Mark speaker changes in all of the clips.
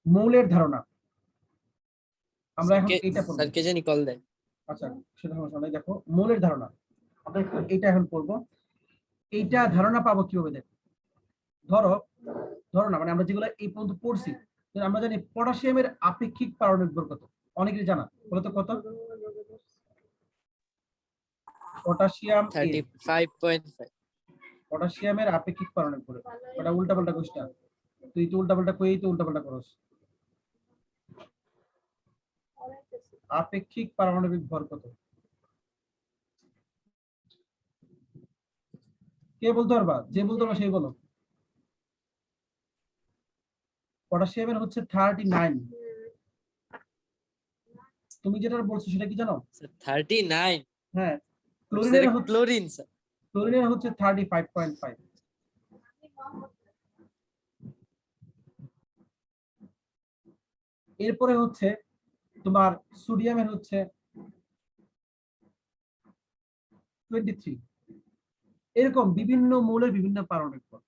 Speaker 1: মৌলের ধারণা আমরা এখন এটা পড়ব।
Speaker 2: স্যার কে জানি কল দেয়।
Speaker 1: আচ্ছা সেটা সমস্যা নাই। দেখো মৌলের ধারণা আমরা এটা এখন পড়বো। এইটা ধারণা পাবো কিভাবে? দেখো ধরো না মানে আমরা যেগুলো এই পর্যন্ত পড়ছি, আমরা জানি পটাশিয়ামের আপেক্ষিক পারমাণবিক ভর কত, অনেকেই জানা, বলতো কত? পটাশিয়াম
Speaker 2: 35.5।
Speaker 1: পটাশিয়ামের আপেক্ষিক পারমাণবিক ভর, এটা উল্টাপাল্টা কোশ্চেন, তুই তো উল্টাপাল্টা কই তো উল্টাপাল্টা করস। আপেক্ষিক পারমাণবিক ভর কত কে বলতে পারবা? যে বলতে পারবা সেই বলো। পটাশিয়ামের হচ্ছে 39। তুমি যেটা বলছো সেটা কি জানো?
Speaker 2: 39।
Speaker 1: হ্যাঁ
Speaker 2: স্যার
Speaker 1: ক্লোরিনের হচ্ছে
Speaker 2: ক্লোরিন স্যার।
Speaker 1: ক্লোরিনের হচ্ছে 35.5। এরপরে হচ্ছে তোমার সোডিয়ামের হচ্ছে 23। এরকম বিভিন্ন মৌলের বিভিন্ন পারমাণবিক ভর।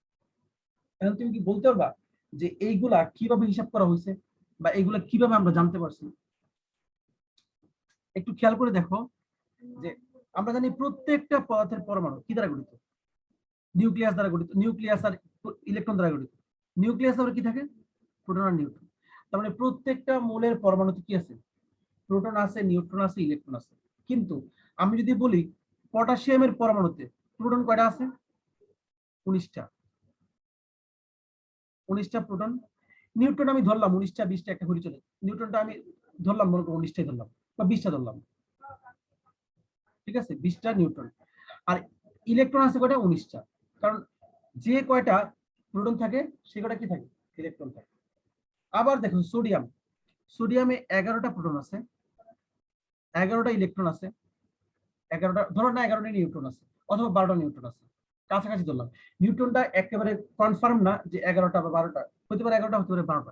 Speaker 1: এখন তুমি কি বলতে পারবা যে এইগুলা কিভাবে হিসাব করা হয়েছে বা এইগুলা কিভাবে আমরা জানতে পারছি? একটু খেয়াল করে দেখো যে আমরা জানি প্রত্যেকটা পদার্থের পরমাণু কি দ্বারা গঠিত? নিউক্লিয়াস দ্বারা গঠিত। নিউক্লিয়াস আর ইলেকট্রন দ্বারা গঠিত। নিউক্লিয়াস আবার কি থাকে? প্রোটন আর নিউট্রন। তার মানে প্রত্যেকটা মৌলের পরমাণুতে কি আছে? প্রোটন আছে, নিউট্রন আছে, ইলেকট্রন আছে। কিন্তু আমি যদি বলি পটাশিয়ামের পরমাণুতে প্রোটন কয়টা আছে? 19টা। 19টা প্রোটন। নিউট্রন আমি ধরলাম 19টা 20টা একটা ঘড়ি চলে। নিউট্রনটা আমি ধরলাম মনে করো 19টাই ধরলাম বা 20টা ধরলাম, ঠিক আছে? 20টা নিউট্রন। আর ইলেকট্রন আছে কয়টা? 19টা। কারণ যে কয়টা প্রোটন থাকে সে কয়টা কি থাকে? ইলেকট্রন থাকে। আবার দেখো সোডিয়াম, সোডিয়ামে 11টা প্রোটন আছে, 11টা ইলেকট্রন আছে, 11টা ধরো না 11টা নিউট্রন আছে অথবা 12টা নিউট্রন আছে, কাছাকাছি ধরলাম। নিউট্রনটা একেবারে কনফার্ম না যে 11টা বা 12টা, হতে পারে 11টা, হতে পারে 12টা,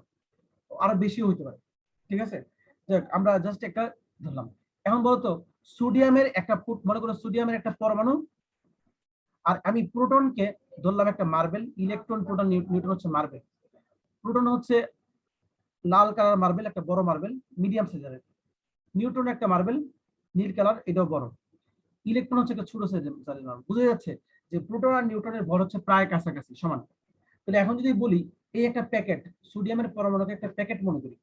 Speaker 1: আরো বেশিও হতে পারে, ঠিক আছে? যাক আমরা জাস্ট একটা ধরলাম। এখন বলতো সোডিয়ামের একটা মনে করো সোডিয়ামের একটা পরমাণু, আর আমি প্রোটনকে ধরলাম একটা মার্বেল। ইলেকট্রন প্রোটন নিউট্রন হচ্ছে মার্বেল। প্রোটন হচ্ছে লাল কালার মার্বেল, একটা বড় মার্বেল মিডিয়াম সাইজের। নিউট্রন একটা মার্বেল নীল কালার, এটাও বড়। ইলেকট্রন হচ্ছে একটা ছোট সাইজের মার্বেল। বুঝা যাচ্ছে যে প্রোটন আর নিউট্রনের ভর হচ্ছে প্রায় কাছাকাছি সমান। তাহলে এখন যদি বলি এই একটা প্যাকেট, সোডিয়ামের পরমাণুকে একটা প্যাকেট মনে করি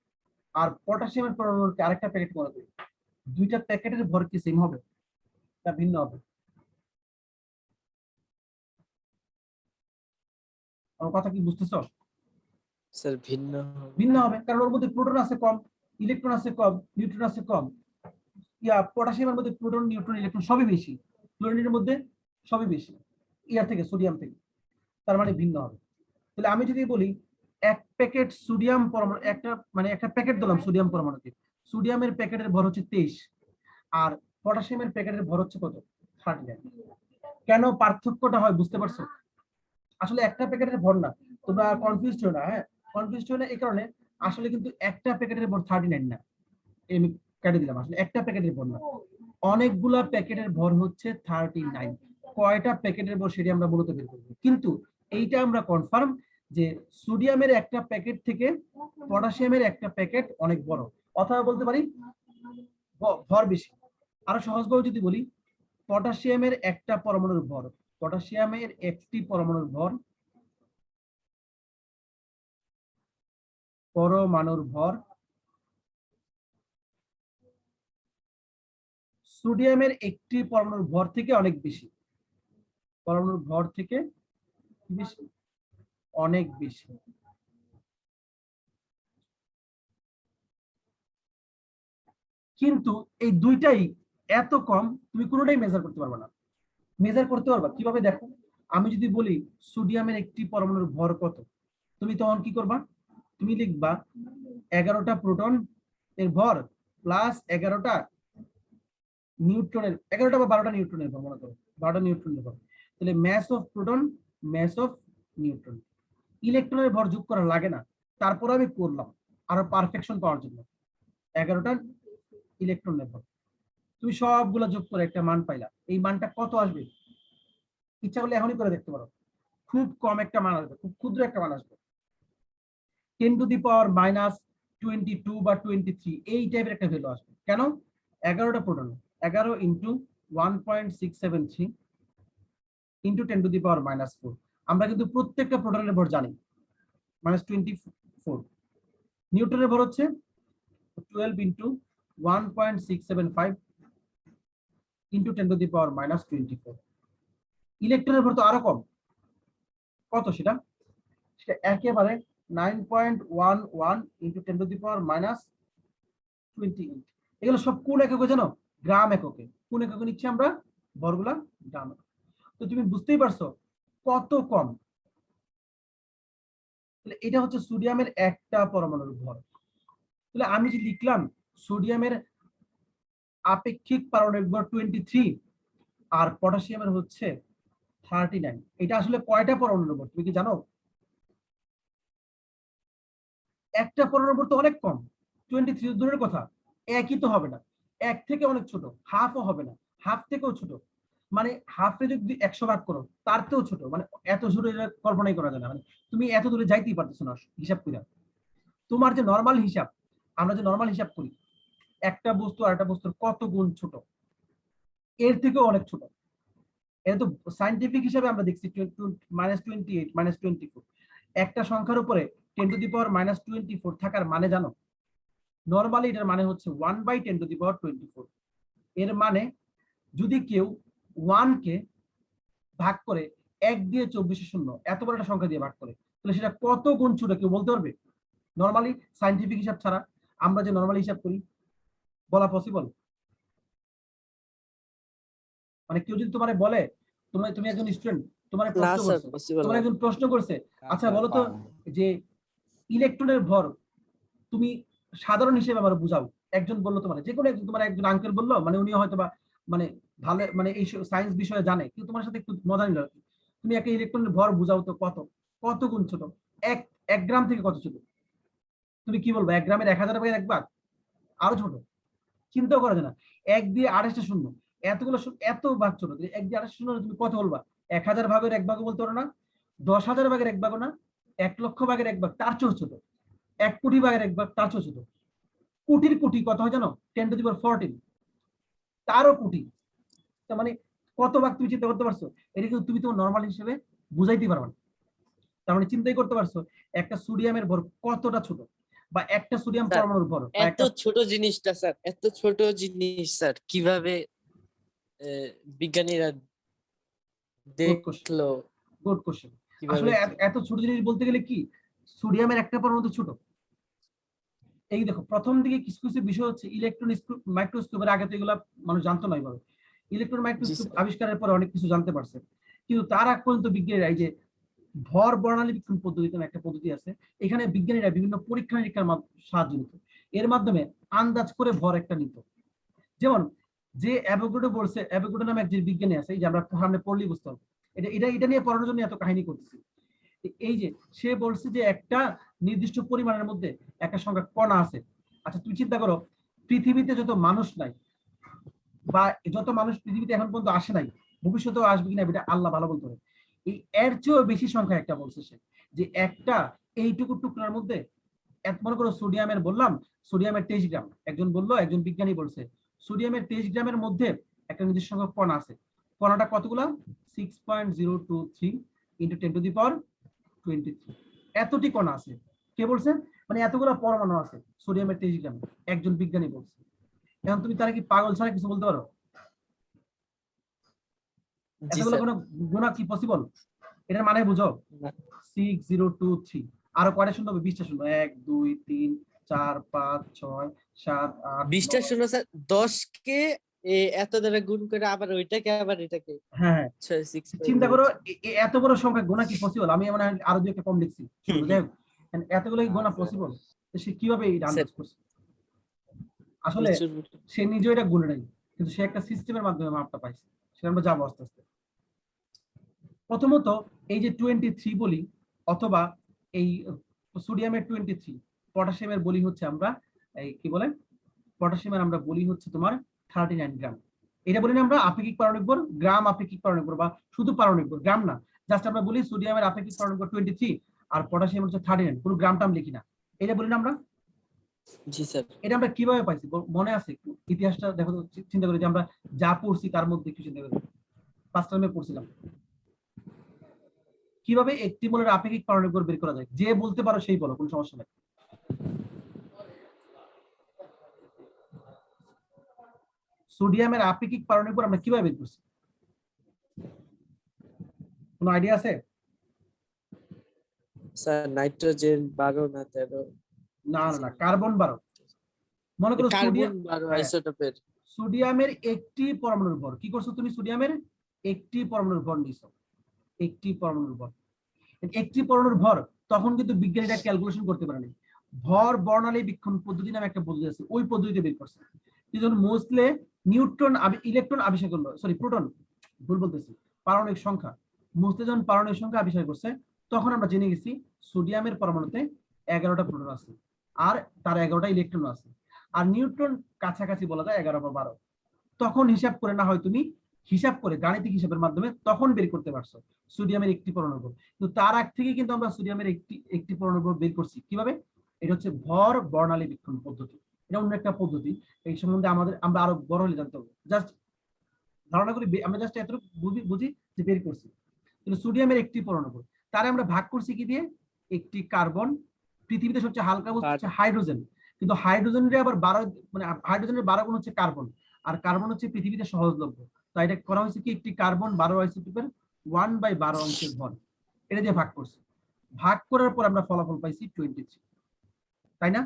Speaker 1: আর পটাশিয়ামের পরমাণুকে আরেকটা প্যাকেট মনে করি, দুইটা প্যাকেটের ভর কি সেম হবে না ভিন্ন হবে? আমার কথা কি বুঝতেছো?
Speaker 2: স্যার ভিন্ন
Speaker 1: ভিন্ন হবে, কারণ ওর মধ্যে প্রোটন আছে কম, ইলেকট্রন আছে কম, নিউট্রন আছে কম। পটাশিয়ামের মধ্যে প্রোটন নিউট্রন ইলেকট্রন সবই বেশি, ক্লোরিনের মধ্যে সবই বেশি ইয়ার থেকে, সোডিয়াম থেকে। তার মানে ভিন্ন হবে। তাহলে আমি যদি বলি এক প্যাকেট সোডিয়াম পরমাণু, একটা মানে একটা প্যাকেট দিলাম সোডিয়াম পরমাণুতে, সোডিয়ামের প্যাকেটের ভর হচ্ছে 23 আর পটাশিয়ামের প্যাকেটের ভর হচ্ছে কত? 39। কেন পার্থক্যটা হয় বুঝতে পারছো? আসলে একটা প্যাকেটের ভর না, তোমরা কনফিউজড হও না। হ্যাঁ কনফিউজড হও না এই কারণে, আসলে কিন্তু একটা প্যাকেটের ভর 39 না, আমি কেটে দিলাম। আসলে একটা প্যাকেটের ভর না, অনেকগুলা প্যাকেটের ভর হচ্ছে 39। কয়টা প্যাকেটের ভর সেটা আমরা মূলত বের করবো, কিন্তু এইটা আমরা কনফার্ম যে সোডিয়ামের একটা প্যাকেট থেকে পটাশিয়ামের একটা প্যাকেট অনেক বড়, অথবা বলতে পারি ভর বেশি। আরো সহজভাবে যদি বলি পটাশিয়ামের একটা পরমাণুর ভর, পটাশিয়ামের একটি পরমাণুর ভর, পরমাণুর ভর সোডিয়ামের একটি পরমাণুর ভর থেকে অনেক বেশি, পরমাণুর ভর থেকে বেশি, অনেক বেশি। কিন্তু এই দুইটাই এত কম তুমি কোনোটাই মেজার করতে পারবে না। মেজার করতে পারবা কিভাবে? দেখো আমি যদি বলি সোডিয়ামের একটি পরমাণুর ভর কত, তুমি তখন কি করবা? তুমি লিখবা 11টা প্রোটন এর ভর প্লাস 11টা নিউট্রনের, 11টা বা 12টা নিউট্রনের ভর, মনে করো 12টা নিউট্রনের ভর। তাহলে mass of proton, mass of neutron. ইলেকট্রনের ভর যোগ করা লাগে না, তারপর আমি করলাম আরো পারফেকশন পাওয়ার জন্য। 11টা ইলেকট্রনের ভর, তুমি সবগুলো যোগ করে একটা মান পাইলা। এই মানটা কত আসবে? ইচ্ছা করলে এখনই করে দেখতে পারো। খুব কম একটা মান আসবে, খুব ক্ষুদ্র একটা মান আসবে। 10⁻⁻⁻⁻⁻⁻⁻⁻⁻⁻⁻⁻⁻⁻⁻⁻⁻⁻⁻⁻⁻⁻⁻⁻⁻⁻⁻⁻⁻⁻⁻⁻⁻⁻⁻⁻⁻ 22 বা 23 এই টাইপের একটা ভ্যালু আসবে। কেন? 11টা proton, 11 into 1.673 into 10 to the power -4। আমরা কিন্তু প্রত্যেকটা প্রোটনের ভর জানি -24। নিউটনের ভর হচ্ছে 12 ইন্টু 1.675 ইন্টু 10 টু দি পাওয়ার -24। ইলেকট্রনের ভর তো আরো কম। কত সেটা? সেটা একেবারে 9.11 ইন্টু 10 টু দি পাওয়ার -28। এগুলো সব কোন এককে জানো? গ্রাম এককে। কোন এককে নিচ্ছি আমরা? ভরগুলা গ্রাম। তো তুমি বুঝতেই পারছো কত কম। তাহলে এটা হচ্ছে সোডিয়ামের একটা পরমাণুর ভর। তাহলে আমি যে লিখলাম সোডিয়ামের আপেক্ষিক পারমাণবিক ভর 23 আর পটাশিয়ামের হচ্ছে 39। এটা আসলে কয়টা পরমাণুর ভর তুমি কি জানো? একটা পরমাণুর ভর তো অনেক কম। 23 দূরের কথা, একই তো হবে না, এক থেকে অনেক ছোট, হাফও হবে না, হাফ থেকেও ছোট। মানে হাফে যদি 100 ভাগ করো তার থেকেও ছোট। মানে এত ছোট এটা কল্পনাই করা যায় না। মানে তুমি এত দূরে যাইতেই পারতেছো না হিসাব করে। তোমার যে নর্মাল হিসাব, আমরা যে নর্মাল হিসাব করি একটা বস্তু আর একটা বস্তুর কত গুণ ছোট, এর থেকেও অনেক ছোট। এটা তো সায়েন্টিফিক হিসাবে আমরা দেখছি -28 -24। একটা সংখ্যার উপরে 10 টু দি পাওয়ার -24 থাকার মানে জানো? নরমালি এটার মানে হচ্ছে 1/10 টু দি পাওয়ার 24। এর মানে যদি কেউ 1 কে ভাগ করে 1 দিয়ে 2400 এত বড় একটা সংখ্যা দিয়ে ভাগ করে, তাহলে সেটা কত গুণ ছোট কেউ বলতে পারবে? নরমালি সায়েন্টিফিক হিসাব ছাড়া আমরা যে নরমালি হিসাব করি, বলা পসিবল? মানে কেউ যদি তোমারে বলে, তুমি একজন স্টুডেন্ট, তোমার
Speaker 2: না
Speaker 1: প্রশ্ন
Speaker 2: স্যার,
Speaker 1: করছে,
Speaker 2: পসিবল
Speaker 1: তোমার
Speaker 2: না।
Speaker 1: একজন প্রশ্ন করছে, আচ্ছা বলো তো যে ইলেকট্রনের ভর তুমি সাধারণ হিসেবে আমার বুঝাও। একজন বললো তোমার, যে কোনো একজন, তোমার একজন আঙ্কেল বললো, মানে উনি হয়তো বা মানে ভালো মানে এই সায়েন্স বিষয়ে জানে, কিন্তু তোমার সাথে একটু মজা নিল। তুমি একটা ইলেকট্রনের ভর বুঝাও তো কত, কত গুণ ছোট, এক এক গ্রাম থেকে কত ছোট? তুমি কি বলবো? 1 গ্রামের 1000 ভাগের 1 ভাগ? আরো ছোট। চিন্তাও করা যায় না। 1 দিয়ে 28টা শূন্য, এতগুলো এত ভাগ ছোট। 1 দিয়ে 28 শূন্য তুমি কত বলবা? 1000 ভাগের 1 ভাগও বলতে পারো না, 10,000 ভাগের 1 ভাগও না, 1 লক্ষ ভাগের 1 ভাগ তার চেয়েও ছোট, 1 কোটি ভাগের 1 ভাগ তার চেয়েও ছোট। কোটির কোটি কত হয় জানো? 10 টু দি পাওয়ার 14, তারও কোটি। তার মানে কত ভাগ তুমি চিন্তা করতে পারছো? এটা কিন্তু তুমি তোমার নর্মাল হিসেবে বুঝাইতে পারবে না। তার মানে চিন্তাই করতে পারছো একটা সোডিয়ামের ভর কতটা ছোট, বা একটা সোডিয়াম
Speaker 2: স্যার
Speaker 1: পরমাণুর ভর, বা
Speaker 2: এত
Speaker 1: একটা
Speaker 2: ছোট জিনিসটা, স্যার এত ছোট জিনিস স্যার কিভাবে বিজ্ঞানীরা
Speaker 1: গুড কোশ্চেন,
Speaker 2: দেখলো?
Speaker 1: Good question.
Speaker 2: কিভাবে
Speaker 1: আসলে এত ছোট জিনিস বলতে গেলে কি, সোডিয়ামের একটা পরমাণু তো ছোট। এই দেখো প্রথম দিকে কিছু কিছু বিষয় হচ্ছে ইলেকট্রন মাইক্রোস্কোপের আগে তো এগুলা মানুষ জানতো না। এইভাবে ইলেকট্রন
Speaker 2: জি
Speaker 1: মাইক্রোস্কোপ
Speaker 2: স্যার।
Speaker 1: আবিষ্কারের পরে অনেক কিছু জানতে পারছে। কিন্তু তার আগ পর্যন্ত বিজ্ঞানীরা এই যে ভর বর্ণালী বিজ্ঞান পদ্ধতি নামে একটা পদ্ধতি আছে, এখানে বিজ্ঞানীরা বিভিন্ন পরীক্ষা নিরীক্ষার সাহায্য নিত। এর মাধ্যমে আন্দাজ করে ভর একটা নিত। যেমন যে অ্যাভোগাড্রো বলছে, অ্যাভোগাড্রো নামে একজন বিজ্ঞানী আছে, এই যে আমরা সামনে পড়লেই বুঝতে হবে। এটা নিয়ে পড়ানোর জন্য এত কাহিনী করতেছি। এই যে সে বলছে যে একটা নির্দিষ্ট পরিমাণের মধ্যে একটা সংখ্যা কণা আছে। আচ্ছা তুমি চিন্তা করো, পৃথিবীতে যত মানুষ নাই, বা যত মানুষ পৃথিবীতে এখন পর্যন্ত আসে নাই, ভবিষ্যতেও আসবে কিনা এটা আল্লাহ ভালো বলতে পারে। এই এর চেয়েও বেশি সংখ্যা একটা বলছে সে, যে একটা এইটুকু টুকরার মধ্যে মনে করো সোডিয়ামের বললাম, সোডিয়ামের 23 গ্রাম, একজন বললো, একজন বিজ্ঞানী বলছে সোডিয়ামের 23 গ্রামের মধ্যে একটা নির্দিষ্ট সংখ্যক কণা আছে। কণাটা কতগুলো? 6.023 ইন্টু 10 টু দি পাওয়ার 23। এতটি কণা আছে। কে বলছে? মানে এতগুলো পরমাণু আছে সোডিয়ামের 23 গ্রামে, একজন বিজ্ঞানী বলছে। এখন তুমি তারা কি পাগল ছাড়া কিছু বলতে পারো?
Speaker 2: জি
Speaker 1: এতগুলো
Speaker 2: স্যার।
Speaker 1: কোনো গুণা কি পসিবল? এটার মানে বুঝো,
Speaker 2: না
Speaker 1: 6023। আরো কয়টা শূন্য হবে? 20টা শূন্য, 1 2 3 4 5 6 7 8
Speaker 2: 20টা
Speaker 1: 9।
Speaker 2: শূন্য স্যার, 10 কে এত দ্বারা গুণ করে আবার ওইটাকে আবার এটাকে
Speaker 1: হ্যাঁ হ্যাঁ, চিন্তা করো
Speaker 2: 6.03।
Speaker 1: এত বড় সংখ্যা গোনা কি পসিবল? আমি মানে আরো দুই একটা কম লিখছি, শূন্য, যাই হোক। এতগুলো কি গোনা পসিবল? সে কিভাবে এটা
Speaker 2: স্যার
Speaker 1: আন্দাজ করছে? আসলে
Speaker 2: প্রচুর।
Speaker 1: সে নিজেও এটা গুনে নাই, কিন্তু সে একটা সিস্টেমের মাধ্যমে মাপটা পাইছে। সেটা আমরা যাবো আস্তে আস্তে। প্রথমত এই যে 23 বলি, অথবা এই সোডিয়ামের 23, পটাশিয়ামের বলি হচ্ছে আমরা এই কি বলে, পটাশিয়ামের আমরা বলি হচ্ছে তোমার 39 গ্রাম। এটা বলি না আমরা আপেক্ষিক পারমাণবিক ভর, গ্রাম আপেক্ষিক পারমাণবিক ভর, বা শুধু পারমাণবিক ভর, গ্রাম না। জাস্ট আমরা বলি সোডিয়ামের আপেক্ষিক পারমাণবিক ভর 23 আর পটাশিয়াম হচ্ছে 39, কোনো গ্রাম টাম লিখি না। এটা বলি না আমরা।
Speaker 2: জি স্যার।
Speaker 1: এটা আমরা কিভাবে পাইছি মনে আছে একটু? ইতিহাসটা দেখো তো, চিন্তা করি যে আমরা যা পড়ছি তার মধ্যে একটু চিন্তা করি। ফার্স্ট টাইমে পড়ছিলাম কিভাবে একটি মোলের আপেক্ষিক পারমাণবিক ভর বের করা যায়। যে বলতে পারো সেই বলো, কোনো সমস্যা নাই। সোডিয়ামের আপেক্ষিক পারমাণবিক ভর আমরা কিভাবে বের করছি? কোনো আইডিয়া আছে?
Speaker 2: স্যার নাইট্রোজেন 12 না 13,
Speaker 1: না না না, কার্বন 12। মনে করো
Speaker 2: কার্বন 12
Speaker 1: হ্যাঁ,
Speaker 2: আইসোটোপের।
Speaker 1: সোডিয়ামের একটি পরমাণুর ভর কি করছো তুমি? সোডিয়ামের একটি পরমাণুর ভর নিছো, একটি পরমাণুর ভর, একটি পরমাণুর ভর। তখন কিন্তু বিজ্ঞানীরা ক্যালকুলেশন করতে পারেনি। ভর বর্ণালী বীক্ষণ পদ্ধতি নামে একটা পদ্ধতি আছে, ওই পদ্ধতিতে বের করছে। কিন্তু মোস্টলি নিউট্রন ইলেকট্রন আবিষ্কার করলো, সরি প্রোটন, ভুল বলতেছি, পারমাণবিক সংখ্যা। মোস্টলি যখন পারমাণবিক সংখ্যা আবিষ্কার করছে তখন আমরা জেনে গেছি সোডিয়ামের পরমাণুতে 11টা প্রোটন আছে আর তার 11টা ইলেকট্রন আছে। আর নিউট্রন কাছাকাছি বলা যায় 11 বা 12। তখন হিসাব করে না হয় তুমি হিসাব করে গাণিতিক হিসাবের মাধ্যমে তখন বের করতে পারছো সোডিয়ামের একটি পরমাণুর ভর। কিন্তু তার আগ থেকে কিন্তু আমরা সোডিয়ামের একটি পরমাণুর ভর বের করছি কিভাবে? এটা হচ্ছে ভর বর্ণালী বীক্ষণ পদ্ধতি। এটা অন্য একটা পদ্ধতি, এই সম্বন্ধে আমরা আরো বড় হলে জানতে হবে। জাস্ট ধারণা করি, আমরা জাস্ট এতটুকু বুঝি যে বের করছি। কিন্তু সোডিয়ামের একটি পরমাণু ভর, তারে আমরা ভাগ করছি কি দিয়ে? একটি কার্বন, পৃথিবীতে সবচেয়ে হালকা বস্তু হচ্ছে হাইড্রোজেন, কিন্তু হাইড্রোজেনের আবার 12, মানে হাইড্রোজেনের 12 গুণ হচ্ছে কার্বন, আর কার্বন হচ্ছে পৃথিবীতে সহজলভ্য। তাই এটা করা হয়েছে কি, একটি কার্বন 12 আইসোটোপের 1/12 অংশের ভর, এটা দিয়ে ভাগ করছি। ভাগ করার পর আমরা ফলাফল পাইছি 23, তাই না?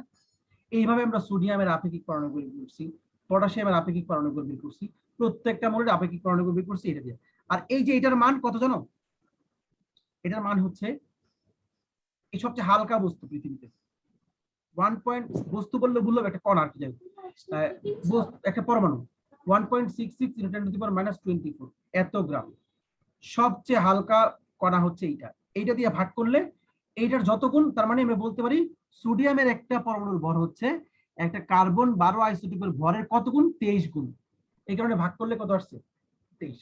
Speaker 1: এইভাবে আমরা সোডিয়ামের আপেক্ষিক পারমাণবিক ভর বের করছি, পটাশিয়ামের আপেক্ষিক পারমাণবিক ভর বের করছি, প্রত্যেকটা মৌলের আপেক্ষিক পারমাণবিক ভর বের করছি এটা দিয়ে। আর এই যে এটার মান কত জানো? এটার মান হচ্ছে, এই সবচেয়ে হালকা বস্তু পৃথিবীতে, 1 পয়েন্ট, বস্তু বললে ভুল হবে, একটা কণা আর কি, যাই হোক, একটা পরমাণু 1.66 × 10⁻24 এত গ্রাম। সবচেয়ে হালকা কণা হচ্ছে এইটা। এইটা দিয়ে ভাগ করলে এইটার যত গুণ, তার মানে আমরা বলতে পারি সোডিয়ামের একটা পরমাণুর ভর হচ্ছে একটা কার্বন 12 আইসোটোপের ভরের কত গুণ? 23 গুণ। এই কারণে ভাগ করলে কত আসছে? 23।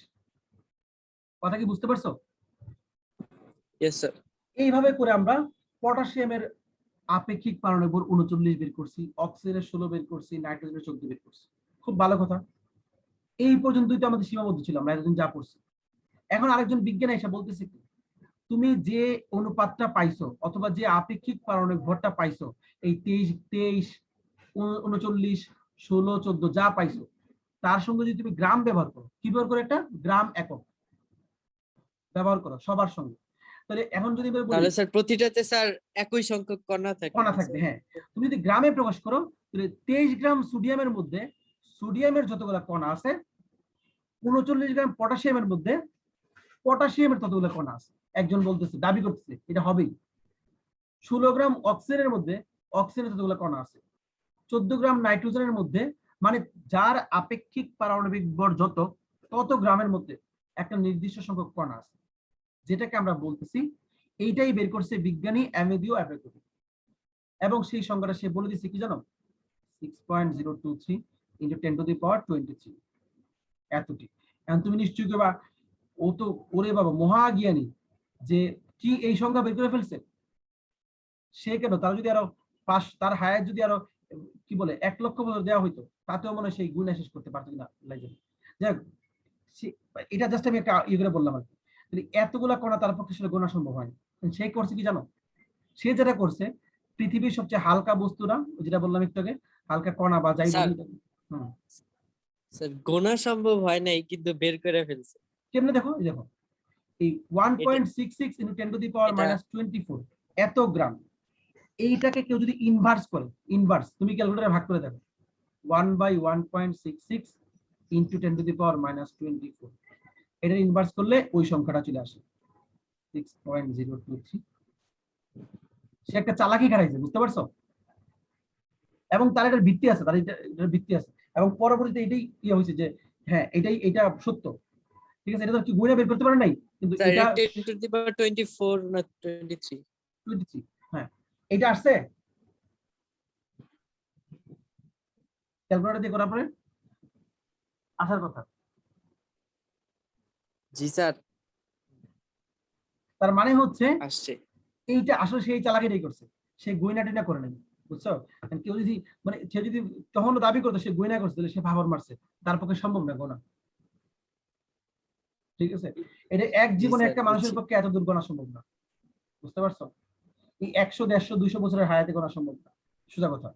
Speaker 1: কথা কি বুঝতে পারছো?
Speaker 2: Yes sir.
Speaker 1: এইভাবে করে আমরা পটাশিয়ামের আপেক্ষিক পারমাণবিক ভর 39 বের করছি, অক্সিজেনের 16 বের করছি, নাইট্রোজেনের 14 বের করছি। খুব ভালো কথা। এই পর্যন্তই তো আমাদের সীমাবদ্ধ ছিল, আমরা এতদিন যা পড়ছি। এখন আরেকজন বিজ্ঞানী এসে বলতেছে কি, তুমি যে অনুপাতটা পাইছো অথবা যে আপেক্ষিক পারমাণবিক ভরটা পাইছো, এই 23, 39, 16, 14 যা পাইছো, তার সঙ্গে যদি তুমি গ্রাম ব্যবহার করো, কি ব্যবহার করো? একটা গ্রাম একক ব্যবহার করো সবার সঙ্গে, তাহলে এখন যদি বলি
Speaker 2: তাহলে স্যার প্রতিটাতে স্যার একই সংখ্যক কণা থাকে
Speaker 1: কণা
Speaker 2: না
Speaker 1: থাকবে।
Speaker 2: স্যার?
Speaker 1: হ্যাঁ, তুমি যদি গ্রামে প্রকাশ করো তাহলে 23 গ্রাম সোডিয়ামের মধ্যে সোডিয়ামের যতগুলো কণা আছে, 39 গ্রাম পটাশিয়ামের মধ্যে পটাশিয়ামের ততগুলো কণা আছে। একজন বলতেছে, দাবি করতেছে এটা হবেই। 16 গ্রাম অক্সিজেনের মধ্যে অক্সিজেনের ততগুলো কণা আছে। 14 গ্রাম নাইট্রোজেনের মধ্যে, মানে যার আপেক্ষিক পারমাণবিক ভর যত, তত গ্রামের মধ্যে একটা নির্দিষ্ট সংখ্যক কণা আছে, যেটাকে আমরা বলতেছি। এইটাই বের করছে বিজ্ঞানী অ্যামেদিও অ্যাবেকোটি, এবং সেই সংখ্যাটা সে বলে দিচ্ছে কি জানো? 6.023 × 10⁻23 এতটি। এখন তুমি নিশ্চয়ই কেবা, ও তো ওরে বাবা মহাজ্ঞানী, যে কি এই সংখ্যা বের করে ফেলছে। সে কেন, তার যদি আরো তার হায়াত যদি আরো কি বলে 1 লক্ষ বছর দেওয়া হইতো, তাতেও মনে হয় সেই গুণা শেষ করতে পারতো না। যাই হোক, এটা জাস্ট আমি একটা ইয়ে করে বললাম আর কি। এতগুলা কণা তার পক্ষে সেটা গোনা সম্ভব হয়নি। সে করছে কি জানো? সে যেটা করছে, পৃথিবীর সবচেয়ে হালকা বস্তু না, যেটা বললাম একটু আগে, হালকা কণা বা যাই
Speaker 2: স্যার,
Speaker 1: বলি। হুম,
Speaker 2: স্যার গোনা সম্ভব হয় নাই কিন্তু বের করে ফেলছে।
Speaker 1: কেমনে দেখো, এই দেখো, এই
Speaker 2: এটা
Speaker 1: 1.66 ×
Speaker 2: এটা
Speaker 1: 10⁻24 এত গ্রাম, এইটাকে কেউ যদি ইনভার্স করে, ইনভার্স তুমি ক্যালকুলেটরে ভাগ করে দেখো, 1/1.66 × 10⁻24, এটা ইনভার্স করলে ওই সংখ্যাটা চলে আসে 6.023। সে একটা চালাকি খাটাইছে, বুঝতে পারছো? এবং তার একটা ভিত্তি আছে, তার এটার ভিত্তি আছে, এবং পরবর্তীতে এটাই ইয়ে হয়েছে যে হ্যাঁ এটা সত্য। ঠিক আছে, এটা তো কি গুণে বের করতে পারে নাই, কিন্তু
Speaker 2: স্যার
Speaker 1: এটা
Speaker 2: 10⁻24 না 23?
Speaker 1: 23। হ্যাঁ, এটা আসছে ক্যালকুলেটর দিয়ে করার পরে আসার কথা।
Speaker 2: জি স্যার,
Speaker 1: তার মানে হচ্ছে
Speaker 2: আসছে।
Speaker 1: এইটা আসলে সেই চালাকিটাই করছে, সেই গুইনা টিনা করে নাই। বুঝছো? কেউ যদি মানে সে যদি তখন দাবি করতো সে গয়না করছে তাহলে সে ভাবর মারছে, তার পক্ষে সম্ভব না গোনা। ঠিক আছে, এটা এক
Speaker 2: জি
Speaker 1: জীবনে
Speaker 2: স্যার
Speaker 1: একটা মানুষের
Speaker 2: বুঝছি।
Speaker 1: পক্ষে এত দূর গোনা সম্ভব না। বুঝতে পারছো? এই 100, 150, 200 বছরের হায়াতে গোনা সম্ভব না, সোজা কথা।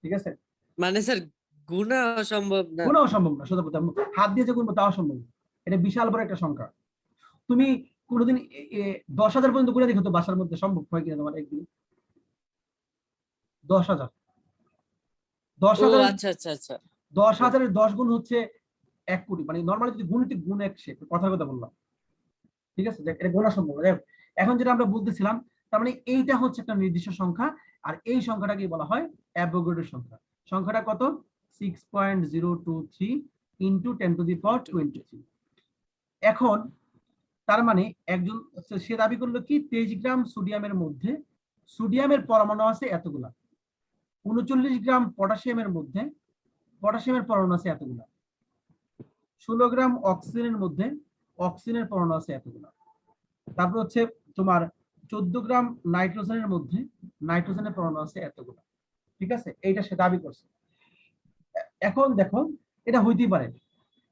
Speaker 1: ঠিক আছে,
Speaker 2: মানে স্যার গুণা অসম্ভব না।
Speaker 1: গোনাও সম্ভব না, সোজা কথা। হাত দিয়ে যে গুনবো তাও সম্ভব না। এটা বিশাল বড় একটা সংখ্যা। তুমি কোনোদিন 10,000 পর্যন্ত গুনে দেখো তো বাসার মধ্যে সম্ভব হয় কিনা তোমার একদিন? 10,000, দশ
Speaker 2: ও
Speaker 1: হাজারের
Speaker 2: আচ্ছা আচ্ছা আচ্ছা।
Speaker 1: 10,000-এর 10 গুণ হচ্ছে 1 কোটি। মানে নর্মালি যদি গুণিতে গুণ 1, সে কথার কথা বললাম। ঠিক আছে, দেখ এটা গোনা সম্ভব না। যাই হোক, এখন যেটা আমরা বলতেছিলাম, তার মানে এইটা হচ্ছে একটা নির্দিষ্ট সংখ্যা, আর এই সংখ্যাটাকে বলা হয় অ্যাভোগাড্রোর সংখ্যা। সংখ্যাটা কত? 6.023 ইন্টু 10⁻23। এখন তার মানে একজন সে দাবি করলো কি 23 গ্রাম সোডিয়ামের মধ্যে সোডিয়ামের পরমাণু আছে এতগুলা, 39 গ্রাম পটাশিয়ামের মধ্যে পটাশিয়ামের পরমাণু আছে এতগুলা, 16 গ্রাম অক্সিজেনের মধ্যে অক্সিজেনের পরমাণু আছে এতগুলা, তারপর হচ্ছে তোমার 14 গ্রাম নাইট্রোজেনের মধ্যে নাইট্রোজেনের পরমাণু আছে এতগুলা। ঠিক আছে, এইটা সে দাবি করছে। এখন দেখো, এটা হইতেই পারে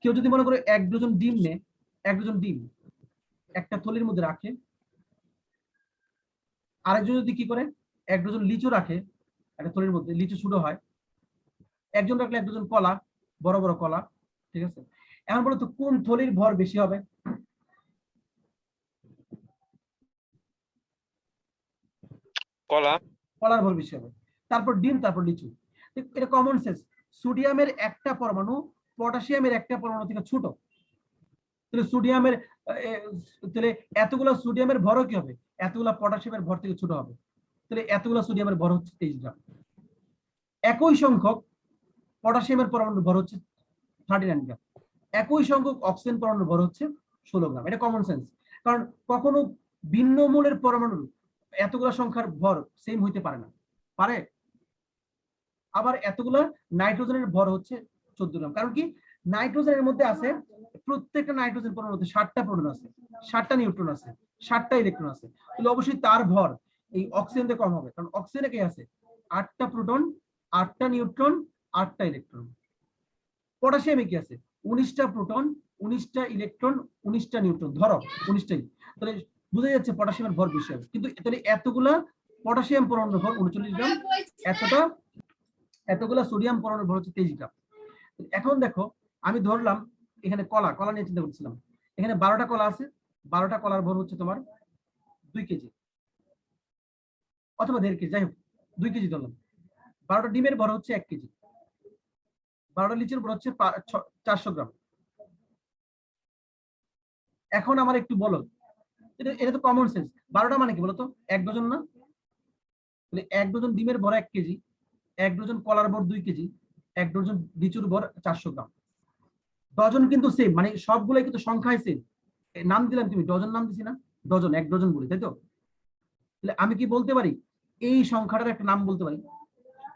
Speaker 1: কেউ যদি মনে করে 1 ডজন ডিম নে, 1 ডজন ডিম একটা থলির মধ্যে রাখে, আরেকজন যদি কি করে 1 ডজন লিচু রাখে একটা থলির মধ্যে, লিচু ছোট হয়, একজন রাখলে 1 ডজন কলা, বড় বড় কলা। ঠিক আছে, এখন বলো তো কোন থলির ভর বেশি হবে?
Speaker 3: কলা।
Speaker 1: কলার ভর বেশি হবে। তারপর ডিম, তারপর লিচু। এটা কমন সেন্স। সোডিয়ামের একটা পরমাণু পটাশিয়ামের একটা পরমাণু থেকে ছোট, তাহলে সোডিয়ামের তাহলে এতগুলো সোডিয়ামের ভরও কি হবে? এতগুলো পটাশিয়ামের ভর থেকে ছোট হবে। তাহলে এতগুলো সোডিয়ামের ভর হচ্ছে 23 গ্রাম। একই সংখ্যক পটাশিয়ামের পরমাণুর ভর হচ্ছে 39 গ্রাম। একই সংখ্যক অক্সিজেন পরমাণুর ভর হচ্ছে 16 গ্রাম। এটা কমন সেন্স। কারণ কখনো ভিন্ন মূলের পরমাণুর এতগুলো সংখ্যার ভর সেম হইতে পারে না। পারে? আবার এতগুলো নাইট্রোজেনের ভর হচ্ছে 14 গ্রাম। কারণ কি, নাইট্রোজেনের মধ্যে আছে, প্রত্যেকটা নাইট্রোজেন পরমাণুর মধ্যে 7টা প্রোটন আছে, 7টা নিউট্রন আছে, 7টা ইলেকট্রন আছে। তাহলে অবশ্যই তার ভর এই অক্সিজেন থেকে কম হবে, কারণ অক্সিজেনে কি আছে? 8টা প্রোটন, 8টা নিউট্রন, 8টা ইলেকট্রন। পটাশিয়ামে কি আছে? 19টা প্রোটন, 19টা ইলেকট্রন, 19টা নিউট্রন, ধরো 19টাই। তাহলে বুঝা যাচ্ছে পটাশিয়ামের ভর বেশি হবে। কিন্তু তাহলে এতগুলা পটাশিয়াম পরমাণুর ভর 39 গ্রাম, এতগুলা সোডিয়াম পরমাণুর ভর হচ্ছে 23 গ্রাম। এখন দেখো, আমি ধরলাম এখানে কলা কলা নিয়ে চিন্তা করছিলাম, এখানে 12টা কলা আছে, 12টা কলার ভর হচ্ছে তোমার 2 কেজি অথবা 1.5 কেজি, যাই হোক 2 কেজি ধরলাম। 12টা ডিমের ভর হচ্ছে 1 কেজি, 12টা লিচুর ভর হচ্ছে 400 গ্রাম। এখন আমার একটু বলো, এটা তো কমন সেন্স। 12টা মানে কি বলতো? 1 ডজন না? তাহলে 1 ডজন ডিমের ভর 1 কেজি, 1 ডজন কলার ভর 2 কেজি, 1 ডজন লিচুর ভর 400 গ্রাম। ডজন কিন্তু সেম, মানে সবগুলাই কিন্তু সংখ্যায় সেম। নাম দিলাম, তুমি ডজন নাম দিছি না? ডজন, 1 ডজন বলি, তাই তো? তাহলে আমি কি বলতে পারি? এই সংখ্যাটার একটা নাম বলতে পারি।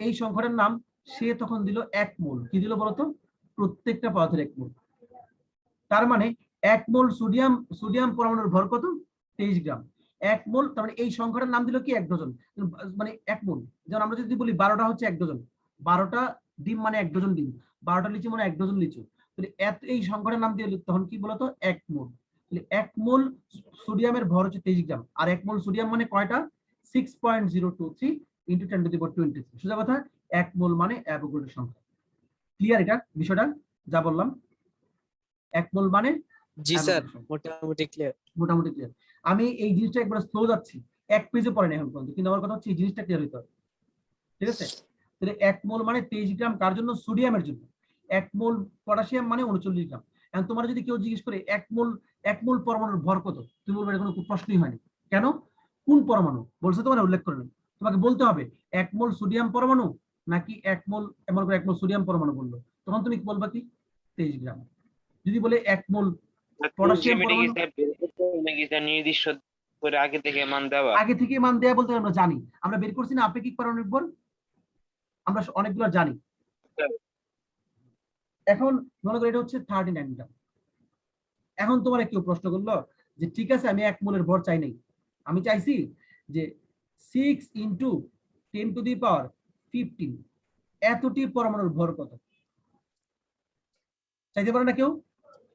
Speaker 1: এই সংখ্যাটার নাম সে তখন দিল 1 মোল। কি দিল বলতো? প্রত্যেকটা পদার্থের 1 মোল। তার মানে 1 মোল সোডিয়াম, সোডিয়াম পরমাণুর ভর কত? 23 গ্রাম। 1 মোল, তার মানে এই সংখ্যাটার নাম দিল কি? 1 ডজন। মানে 1 মোল। যেমন আমরা যদি বলি 12টা হচ্ছে 1 ডজন, 12টা ডিম মানে 1 ডজন ডিম, 12টা লিচু মানে 1 ডজন লিচু। তাহলে এই সংখ্যাটার নাম দিয়ে তখন কি বলতো? 1 মোল। তাহলে 1 মোল সোডিয়ামের ভর হচ্ছে 23 গ্রাম। আর 1 মোল সোডিয়াম মানে কয়টা? 6.023 ইন্টু 10⁻23। সোজা কথা, 1 মোল মানে অ্যাভোগাড্রোর সংখ্যা। ক্লিয়ার এটা বিষয়টা যা বললাম? 1 মোল মানে
Speaker 2: জি স্যার
Speaker 1: অ্যাভোগাড্রোর সংখ্যা।
Speaker 2: মোটামুটি ক্লিয়ার।
Speaker 1: মোটামুটি ক্লিয়ার। আমি এই জিনিসটা একবার স্লো যাচ্ছি, 1 পেজে পড়ে না এখন পর্যন্ত, কিন্তু আমার কথা হচ্ছে এই জিনিসটা ক্লিয়ার হইতে হবে। ঠিক আছে, তাহলে 1 মোল মানে 23 গ্রাম, কার জন্য? সোডিয়ামের জন্য। 1 মোল পটাশিয়াম মানে 39 গ্রাম। এখন তোমার যদি কেউ জিজ্ঞেস করে 1 মোল পরমাণুর ভর কত, তুমি বলবে এটা কোনো প্রশ্নই হয়নি। কেন? কোন পরমাণু বলছে তোমার উল্লেখ করে নেই। তোমাকে বলতে হবে 1 মোল সোডিয়াম পরমাণু নাকি 1 মোল, এমন করে 1 মোল সোডিয়াম পরমাণু বললো, তখন তুমি বলবা কি? 23 গ্রাম। যদি বলে 1 মোল পটাশিয়াম পরমাণু,
Speaker 3: নির্দিষ্ট করে আগে থেকে মান দেওয়া।
Speaker 1: আগে থেকে মান দেয়া বলতে আমরা জানি, আমরা বের করছি না আপেক্ষিক পারমাণবিক ভর, আমরা অনেকগুলো জানি। এখন মনে করি এটা হচ্ছে 39 গ্রাম। এখন তোমার কেউ প্রশ্ন করলো যে ঠিক আছে, আমি 1 মোলের ভর চাই নাই, আমি চাইছি যে 6 ইন্টু 10⁻15 এতটি পরমাণুর ভর কত? চাইতে পারে না কেউ?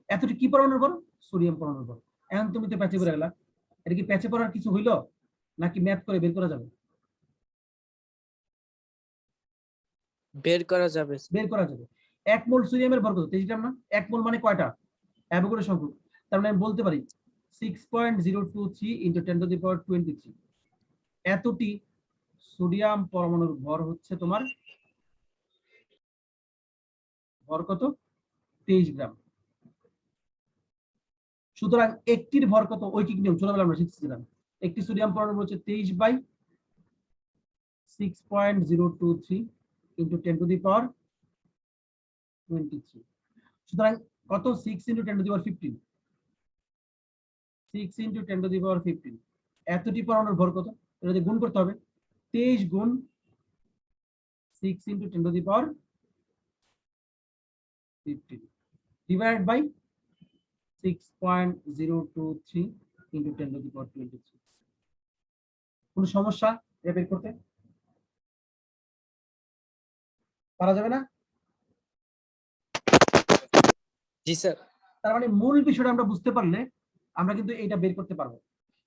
Speaker 1: এতটি কি পরমাণুর ভর? সোডিয়াম পরমাণুর ভর। এখন তুমি তো প্যাচে পড়ে গেলা, এটা কি প্যাচে পড়ার কিছু হইলো নাকি ম্যাথ করে বের করা যাবে?
Speaker 2: বের করা যাবে।
Speaker 1: বের করা যাবে। 1 মোল সোডিয়ামের ভর কত? 23 গ্রাম না? 1 মোল মানে কয়টা? অ্যাভোগাড্রো সংখ্যক। তার মানে আমি বলতে পারি 6.023 × 10⁻23 এতটি সোডিয়াম পরমাণুর ভর হচ্ছে তোমার ভর কত? 23 গ্রাম। সুতরাং একটির ভর কত? ঐকিক নিয়ম ছোটবেলা আমরা শিখছিলাম। একটি সোডিয়াম পরমাণু হচ্ছে 23/6.023 × 10⁻23। সুতরাং কত? 6 × 10⁻15। 6 × 10⁻15 এতটি পরমাণুর ভর কত? এটা দিয়ে গুণ করতে হবে। 23 গুণ 6 × 10⁻15 ডিভাইডেড বাই 6.023 × 10⁻23। কোন সমস্যা এটা বের করতে? পারা যাবে না?
Speaker 2: জি স্যার।
Speaker 1: তার মানে মূল বিষয়টা আমরা বুঝতে পারলে আমরা কিন্তু এটা বের করতে পারবো।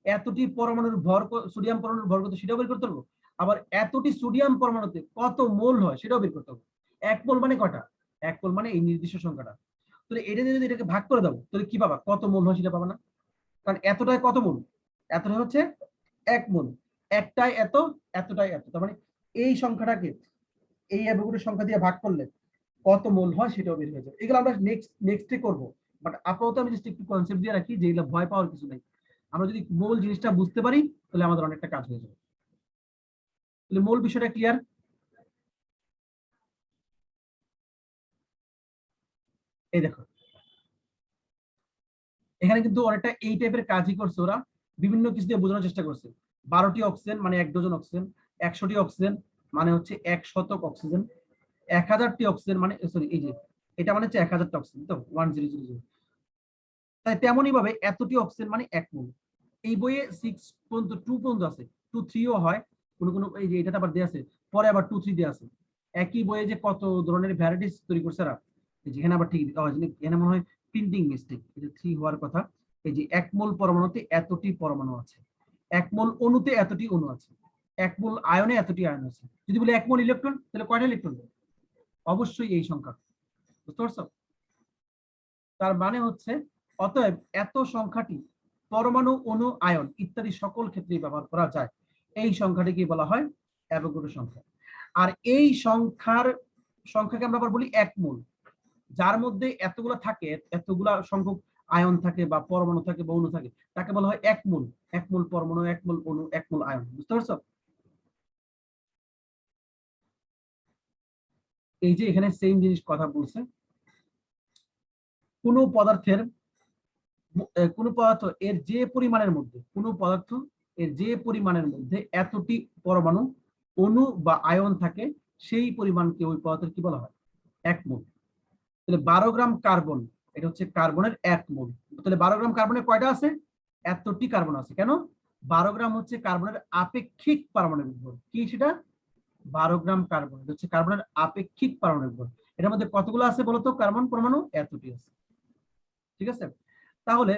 Speaker 1: এতটি পরমাণুর ভর সোডিয়াম পরমাণুর ভর কত সেটাও বের করতে পারবো, আবার এতটি সোডিয়াম পরমাণুতে কত মোল হয় সেটাও বের করতে পারবো। 1 মোল মানে কটা? 1 মোল মানে এই নির্দিষ্ট সংখ্যাটা। তাহলে এটা দিয়ে যদি এটাকে ভাগ করে দাও তাহলে কি পাবা? কত মোল হয় সেটা পাবা না? কারণ এতটায় কত মোল? এতটা হচ্ছে 1 মোল। একটাই এত, এতটাই এত। তার মানে এই সংখ্যাটাকে এই অ্যাভোগাড্রো সংখ্যা দিয়ে ভাগ করলে কত মোল হয় সেটাও বের হয়ে যাবে। এগুলো আমরা নেক্সটে করব, বাট আপাতত আমি জাস্ট একটু কনসেপ্ট দিয়ে রাখি যে এগুলো ভয় পাওয়ার কিছু নাই। আমরা যদি মোল জিনিসটা বুঝতে পারি তাহলে আমাদের অনেকটা কাজ হয়ে যাবে। তাহলে মোল বিষয়টা ক্লিয়ার? এই দেখো এখানে কিন্তু অনেকটা এই টাইপের কাজই করছে ওরা, বিভিন্ন কিছু দিয়ে বোঝানোর চেষ্টা করছে। 12টি অক্সিজেন মানে 1 ডজন অক্সিজেন, 100টি অক্সিজেন মানে হচ্ছে 1 শতক অক্সিজেন, 1000টি অক্সিজেন মানে সরি এই যে এটা মানে হচ্ছে 1000টা অক্সিজেন, তো 1000। তাই তেমনই ভাবে এতটি অক্সিজেন মানে 1 মোল। এই বইয়ে 6 পর্যন্ত 2 পর্যন্ত আছে, 2 3ও হয় কোন কোন, এই যে এটাতে আবার দেয়া আছে পরে আবার 2 3 দেয়া আছে। একই বইয়ে যে কত ধরনের ভ্যারাইটিস তৈরি করছে এরা, যেখানে আবার ঠিক এখানে মনে হয় প্রিন্টিং মিস্টেক, এটা 3 হওয়ার কথা। এই যে 1 মোল পরমাণুতে এতটি পরমাণু আছে, 1 মোল অণুতে এতটি অণু আছে, 1 মোল আয়নে এতটি আয়ন আছে। যদি বলি 1 মোল ইলেকট্রন তাহলে কয়টা ইলেকট্রন? অবশ্যই এই সংখ্যা। বুঝতে পারছো? তার মানে হচ্ছে অতএব এত সংখ্যাটি পরমাণু, অণু, আয়ন ইত্যাদি সকল ক্ষেত্রেই ব্যবহার করা যায়। এই সংখ্যাটিকে বলা হয় অ্যাভোগাড্রো সংখ্যা। আর এই সংখ্যাকে আমরা আবার বলি 1 মোল, যার মধ্যে এতগুলা থাকে, এতগুলা সংখ্যক আয়ন থাকে বা পরমাণু থাকে বা অণু থাকে, তাকে বলা হয় 1 মোল। 1 মোল পরমাণু, 1 মোল অণু, 1 মোল আয়ন। বুঝতে পারছো? এই যে এখানে সেম জিনিস কথা বলছে। কোন পদার্থ এর যে পরিমাণের মধ্যে এতটি পরমাণু, অণু বা আয়ন থাকে সেই পরিমাণকে ওই পদার্থের কি বলা হয়? 1 মোল। তাহলে 12 গ্রাম কার্বন, এটা হচ্ছে কার্বনের 1 মোল। তাহলে 12 গ্রাম কার্বনে কয়টা আছে? এতটি কার্বন আছে। কেন? 12 গ্রাম হচ্ছে কার্বনের আপেক্ষিক পারমাণবিক ভর। কি সেটা? 12 গ্রাম কার্বন হচ্ছে কার্বনের আপেক্ষিক পারমাণবিক ভর। এটার মধ্যে কতগুলো আছে বলতো কার্বন পরমাণু? এতটি আছে। ঠিক আছে? তাহলে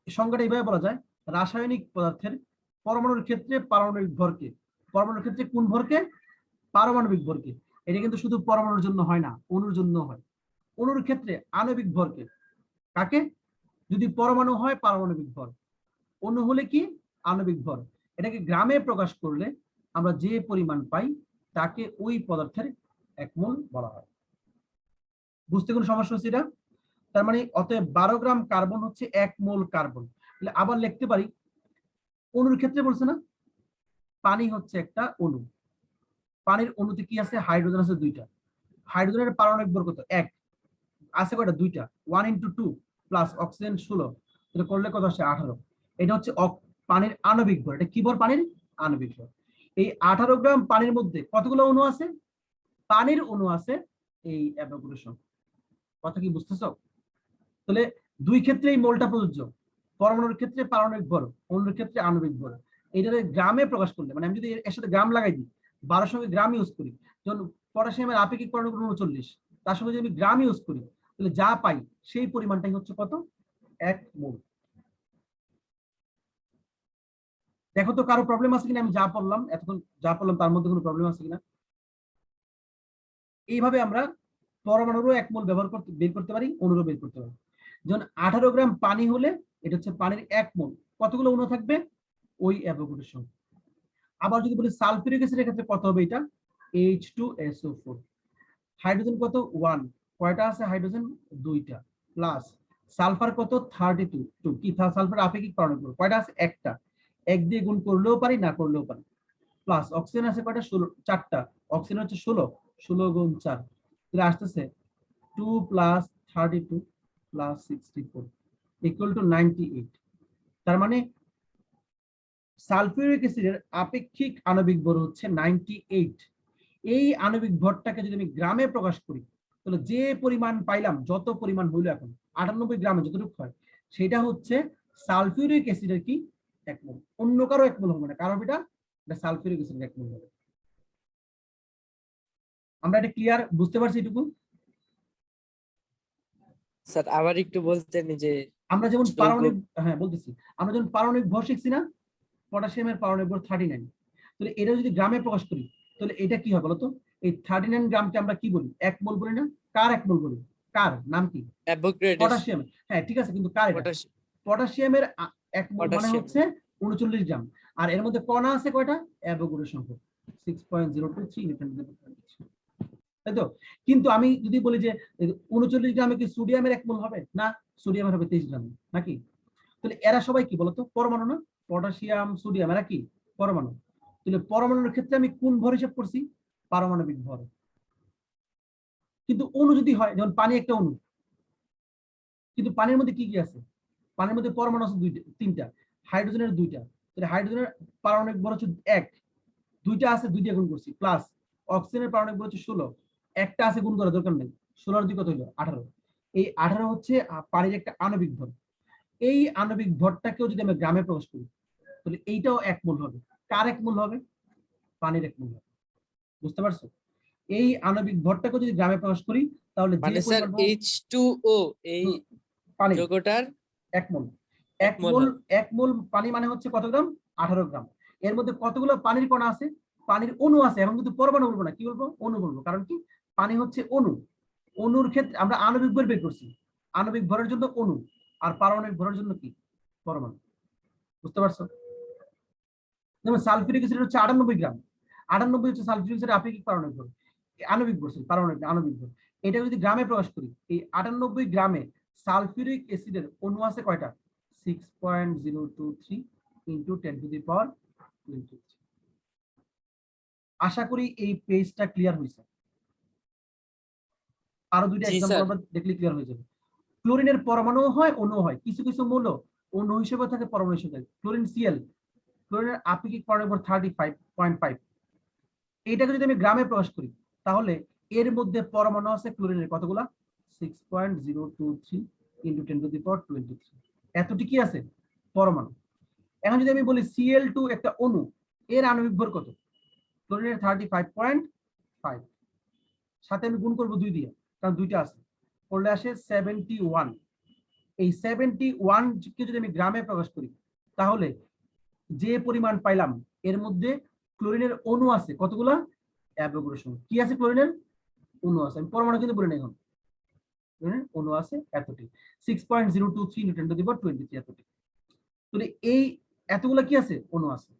Speaker 1: সংজ্ঞাটা এইভাবে বলা যায়, রাসায়নিক পদার্থের পরমাণুর ক্ষেত্রে পারমাণবিক ভরকে, পরমাণুর ক্ষেত্রে কোন ভরকে? পারমাণবিক ভরকে। এটা কিন্তু শুধু পরমাণুর জন্য হয় না, অণুর জন্য হয়। অণুর ক্ষেত্রে আণবিক ভরকে, কাকে? যদি পরমাণু হয় পারমাণবিক ভর, অণু হলে কি? আণবিক ভর। এটাকে গ্রামে প্রকাশ করলে আমরা যে পরিমাণ পাই তাকে ওই পদার্থের 1 মোল বলা হয়। বুঝতে কোনো সমস্যা হচ্ছে এটা? তার মানে অতএব 12 গ্রাম কার্বন হচ্ছে 1 মোল কার্বন। তাহলে আবার লিখতে পারি, অণুর ক্ষেত্রে বলছে না, পানি হচ্ছে একটা অণু। পানির অণুতে কি আছে? হাইড্রোজেন আছে 2টা। হাইড্রোজেনের পারমাণবিক ভর কত? 1। আছে কয়টা? 2টা। 1 × 2 প্লাস অক্সিজেন 16, এটা করলে কত আসে? 18। এটা হচ্ছে পানির আণবিক ভর। এটা কি ভর? পানির আণবিক ভর। এই 18 গ্রাম পানির মধ্যে কতগুলো অণু আছে? পানির অণু আছে এই অ্যাভোগাড্রো সংখ্যা। কথা কি বুঝতেছো? তাহলে দুই ক্ষেত্রে এই মোলটা প্রযোজ্য, পরমাণুর ক্ষেত্রে পারমাণবিক ভর, অণুর ক্ষেত্রে আণবিক ভর। এটাকে গ্রামে প্রকাশ করলে, মানে আমি যদি এর সাথে গ্রাম লাগাই দিই, 12 সঙ্গে গ্রাম ইউজ করি, যখন পটাশিয়ামের আপেক্ষিক পরমাণু 39, তার সঙ্গে যদি আমি গ্রাম ইউজ করি তাহলে যা পাই সেই পরিমাণটাই হচ্ছে কত, 1 মোল। দেখো তো কারো প্রবলেম আছে কিনা, আমি যা পড়লাম এতক্ষণ যা পড়লাম তার মধ্যে কোনো প্রবলেম আছে কিনা। এইভাবে আমরা পরমাণুরও 1 মোল ব্যবহার করতে বের করতে পারি, অণুরও বের করতে পারি। যখন 18 গ্রাম পানি হলে এটা হচ্ছে পানির 1 মোল, কতগুলো অণু থাকবে, ওই অ্যাভোগাড্রোর সংখ্যা। আবার যদি বলি সালফিউরিক অ্যাসিডের ক্ষেত্রে কত হবে, এটা H2SO4। হাইড্রোজেন কত, 1, কয়টা আছে হাইড্রোজেন, 2টা, প্লাস সালফার কত, 32, কি সালফার আপেক্ষিক পরমাণু কয়টা আছে, একটা, 1 দিয়ে গুণ করলেও পারি না করলেও পারি, প্লাস অক্সিজেন আছে কয়টা, 16, 4টা, অক্সিজেন হচ্ছে 16, 16 গুণ 4 তাহলে আসতেছে 2 প্লাস 32 প্লাস 64 ইকুয়াল টু 98। তার মানে সালফিউরিক অ্যাসিডের আপেক্ষিক আণবিক ভর হচ্ছে 98। এই আণবিক ভরটাকে যদি আমি গ্রামে প্রকাশ করি তাহলে যে পরিমাণ পাইলাম, যত পরিমাণ হইলো এখন 98 গ্রামে যতটুকু হয় সেটা হচ্ছে সালফিউরিক অ্যাসিডের কি 1 মোল, অন্য কারো 1 মোল হবে না, কারণ এটা সালফিউরিক অ্যাসিডের 1 মোল হবে। আমরা এটা ক্লিয়ার, বুঝতে পারছি এটুকু?
Speaker 2: স্যার আবার একটু বলতেন যে
Speaker 1: আমরা যেমন
Speaker 2: যৌগ,
Speaker 1: পারমাণবিক, হ্যাঁ বলতেছি, আমরা যেমন পারমাণবিক ভর শিখছি না, পটাশিয়ামের পারমাণবিক ভর 39, তাহলে এটা যদি গ্রামে প্রকাশ করি তাহলে এটা কি হয় বলতো, এই 39 গ্রামকে আমরা কি বলি, 1 মোল বলি না, কার 1 মোল বলি, কার নাম কি,
Speaker 2: অ্যাভোগাড্রো,
Speaker 1: পটাশিয়াম। হ্যাঁ ঠিক আছে, কিন্তু কার এটা,
Speaker 2: পটাশিয়াম,
Speaker 1: পটাশিয়ামের 1 মোল মানে
Speaker 2: পটাশিয়াম।
Speaker 1: হচ্ছে 39 গ্রাম, আর এর মধ্যে কণা আছে কয়টা, অ্যাভোগাড্রো সংখ্যা 6.023 নিউটন প্রতি মিটার, তাই তো। কিন্তু আমি যদি বলি যে 39 গ্রামে কি সোডিয়ামের 1 মোল হবে, না, সোডিয়ামের হবে 23 গ্রাম, নাকি? তাহলে এরা সবাই কি বলতো, পরমাণু না, পটাশিয়াম সোডিয়াম এরা কি পরমাণু। তাহলে পরমাণুর ক্ষেত্রে আমি কোন ভর হিসাব করছি, পারমাণবিক ভর। কিন্তু অণু যদি হয়, যেমন পানি একটা অণু, কিন্তু পানির মধ্যে কি কি আছে, পানির মধ্যে পরমাণু আছে 3টা, হাইড্রোজেনের 2টা, তাহলে হাইড্রোজেনের পারমাণবিক ভর হচ্ছে 1, 2টা আছে 2 দিয়ে গুণ করছি, প্লাস অক্সিজেনের পারমাণবিক ভর হচ্ছে 16, একটা আছে গুণ করার দরকার নেই, 16 এর 2 কত হলো 18, এই 18 হচ্ছে পানির একটা আণবিক ভর। এই আণবিক ভরটাকেও যদি আমরা গ্রামে প্রকাশ করি তাহলে এইটাও 1 মোল হবে, কার 1 মোল হবে, পানির 1 মোল হবে। বুঝতে পারছো? এই আণবিক ভরটাকে যদি গ্রামে প্রকাশ করি তাহলে যে
Speaker 2: মানে স্যার
Speaker 1: পরিমাণ
Speaker 2: H2O এই
Speaker 1: পানি
Speaker 2: যৌগটার
Speaker 1: 1 মোল,
Speaker 2: 1
Speaker 1: 1
Speaker 2: মোল
Speaker 1: মোল,
Speaker 2: হবে।
Speaker 1: 1 মোল পানি মানে হচ্ছে কত গ্রাম, 18 গ্রাম। এর মধ্যে কতগুলো পানির কণা আছে, পানির অণু আছে, এখন কিন্তু পরমাণু বলবো না, কি বলবো, অণু বলবো, কারণ কি পানি হচ্ছে অণু। অণুর ক্ষেত্রে আমরা আণবিক ভর বের করছি, আণবিক ভরের জন্য অণু, আর পারমাণবিক ভরের জন্য কি, পরমাণু। বুঝতে পারছো? যেমন সালফিউরিক অ্যাসিড হচ্ছে 98 গ্রাম, 98 হচ্ছে সালফিউরিক অ্যাসিডের আপেক্ষিক পারমাণবিক ভর, আণবিক ভর, পারমাণবিক আণবিক ভর। এটা যদি গ্রামে প্রকাশ করি, এই 98 গ্রামে সালফিউরিক অ্যাসিডের অণু আছে কয়টা, 6.023 ইনটু 10 টু দি পাওয়ার 23। আশা করি এই পেজটা ক্লিয়ার হয়েছে। আরো দুইটা
Speaker 2: জি
Speaker 1: এক্সাম্পল
Speaker 2: স্যার।
Speaker 1: আমরা দেখলে ক্লিয়ার হয়ে যাবে। ক্লোরিনের পরমাণু হয়, অণু হয়, কিছু কিছু মৌল অণু হিসেবে থাকে, পরমাণু হিসেবে থাকে। ক্লোরিন Cl, ক্লোরিনের আপেক্ষিক পরমাণু ভর 35.5। এইটাকে যদি আমি গ্রামে প্রকাশ করি তাহলে এর মধ্যে পরমাণু আছে ক্লোরিনের কতগুলা, 6.023 ইনটু 10 টু দি পাওয়ার 23, এতটি কি আছে পরমাণু। এখন যদি আমি বলি Cl2 একটা অণু, এর আণবিক ভর কত, ক্লোরিনের 35.5, সাথে আমি গুণ করবো 2 দিয়ে, কারণ 2টা আছে, করলে আসে 71। এই 71 কে যদি আমি গ্রামে প্রকাশ করি তাহলে যে পরিমাণ পাইলাম এর মধ্যে ক্লোরিনের অণু আছে কতগুলা, অ্যাভোগাড্রো সংখ্যা কি আছে, ক্লোরিনের অণু আছে, আমি পরমাণু কিন্তু বলি না, এখন ক্লোরিনের অণু আছে এতটি, 6.023 নিউটন টু দি পাওয়ার 23, এতটি। তাহলে এই এতগুলা কি আছে, অণু আছে।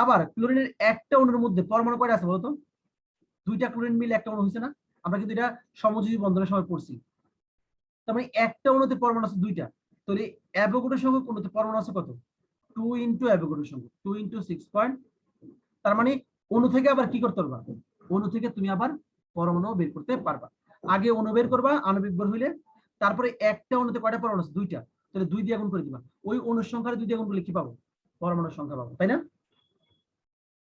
Speaker 1: আবার ক্লোরিনের একটা অণুর মধ্যে পরমাণু কয়টা আছে বলতো, 2টা ক্লোরিন মিলে একটা অণু হয়েছে না, আমরা কিন্তু এটা সমযোজী বন্ধনের সময় পড়ছি। তার মানে একটা অণুতে পরমাণু আছে 2টা, তাহলে অ্যাভোগাড্রো সংখ্যক অণুতে পরমাণু আছে কত, 2 ইনটু অ্যাভোগাড্রো সংখ্যক 2 ইনটু 6. তার মানে অণু থেকে আবার কি করতে পারবা, অণু থেকে তুমি আবার পরমাণু বের করতে পারবা। আগে অণু বের করবা আণবিক ভর হইলে, তারপরে একটা অণুতে কয়টা পরমাণু আছে, 2টা, তাহলে 2 দিয়ে গুণ করে দিবা, ওই অণুর সংখ্যার 2 দিয়ে গুণ করলে কি পাবো, পরমাণুর সংখ্যা পাবো, তাই না?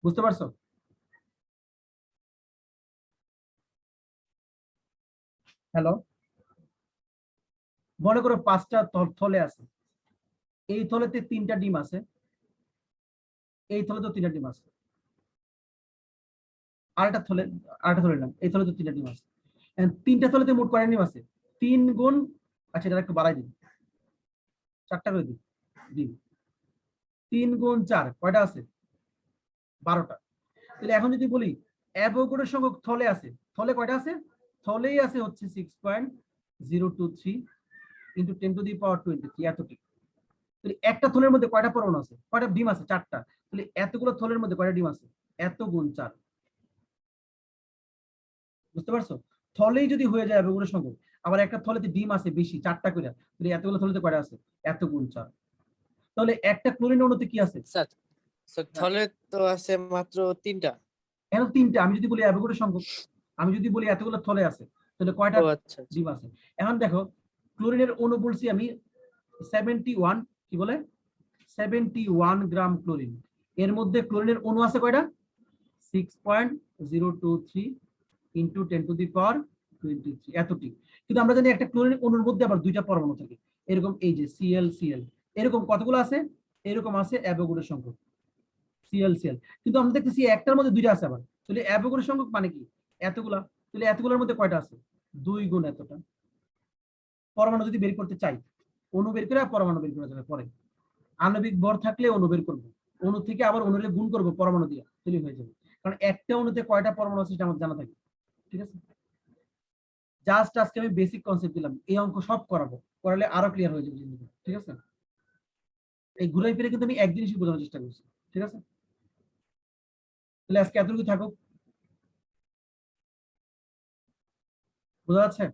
Speaker 1: বুঝতে পারছো? হ্যালো, মনে করো 5টা থলে আছে, এই থলেতে 3টা ডিম আছে, এই থলেতে 3টা ডিম আছে। আরেকটা থলে নিলাম, এই থলে তো 3টা ডিম আছে। And 3টা থলেতে মোট কয়টা ডিম আছে? 3 গুণ, আচ্ছা এটা একটু বাড়াই দিন, 4টা করে দিন ডিম। 3 গুণ 4 কয়টা আছে? 12টা। তাহলে এখন যদি বলি অ্যাভোগাড্রো সংখ্যক থলে আছে, থলে কয়টা আছে? থলেই আছে হচ্ছে 6.023 ইন্টু 10 টু দি পাওয়ার 23, এতটি। তাহলে একটা থলের মধ্যে কয়টা পরমাণু আছে? কয়টা ডিম আছে? 4টা। তাহলে এতগুলো থলের মধ্যে কয়টা ডিম আছে? এত গুণ 4। বুঝতে পারছো? থলেই যদি হয়ে যায় অ্যাভোগাড্রো সংখ্যক, আবার একটা থলেতে ডিম আছে বেশি 4টা করে, তাহলে এতগুলো থলেতে কয়টা আছে? এত গুণ 4। তাহলে একটা ক্লোরিন অণুতে কি আছে?
Speaker 2: স্যার স্যার থলে তো আছে মাত্র 3টা।
Speaker 1: এখন 3টা। আমি যদি বলি অ্যাভোগাড্রো সংখ্যক, আমি যদি বলি এতগুলো থলে আছে, তাহলে কয়টা
Speaker 2: ও আচ্ছা আচ্ছা।
Speaker 1: ডিম আছে? এখন দেখো ক্লোরিনের অণু বলছি আমি 71, কি বলে 71 গ্রাম ক্লোরিন। এর মধ্যে ক্লোরিনের অণু আছে কয়টা? 6.023 ইন্টু 10 টু দি পাওয়ার 23, এতটি। কিন্তু আমরা জানি একটা ক্লোরিন অণুর মধ্যে আবার 2টা পরমাণু থাকে, এরকম এই যে Cl এরকম কতগুলো আছে? এরকম আছে অ্যাভোগাড্রো সংখ্যক Cl। কিন্তু আমরা দেখতেছি একটার মধ্যে 2টা আছে আবার। তাহলে অ্যাভোগাড্রো সংখ্যক মানে কি? এতগুলা। তাহলে এতগুলোর মধ্যে কয়টা আছে? 2 গুণ এতটা। পরমাণু যদি বের করতে চাই, অণু বের করে পরমাণু বের করা যাবে পরে। আণবিক ভর থাকলে অণু বের করবো, অণু থেকে আবার অণুরে গুণ করবো পরমাণু দিয়ে, তৈরি হয়ে যাবে। কারণ একটা অণুতে কয়টা পরমাণু আছে সেটা আমার জানা থাকে। ঠিক আছে, জাস্ট আজকে আমি বেসিক কনসেপ্ট দিলাম, এই অঙ্ক সব করাবো, করালে আরো ক্লিয়ার হয়ে যাবে জিনিসটা। ঠিক আছে, এই ঘুরাই ফিরে কিন্তু আমি এক জিনিসই বোঝানোর চেষ্টা করছি। ঠিক আছে, তাহলে আজকে এতটুকু থাকুক, বোঝা যাচ্ছে?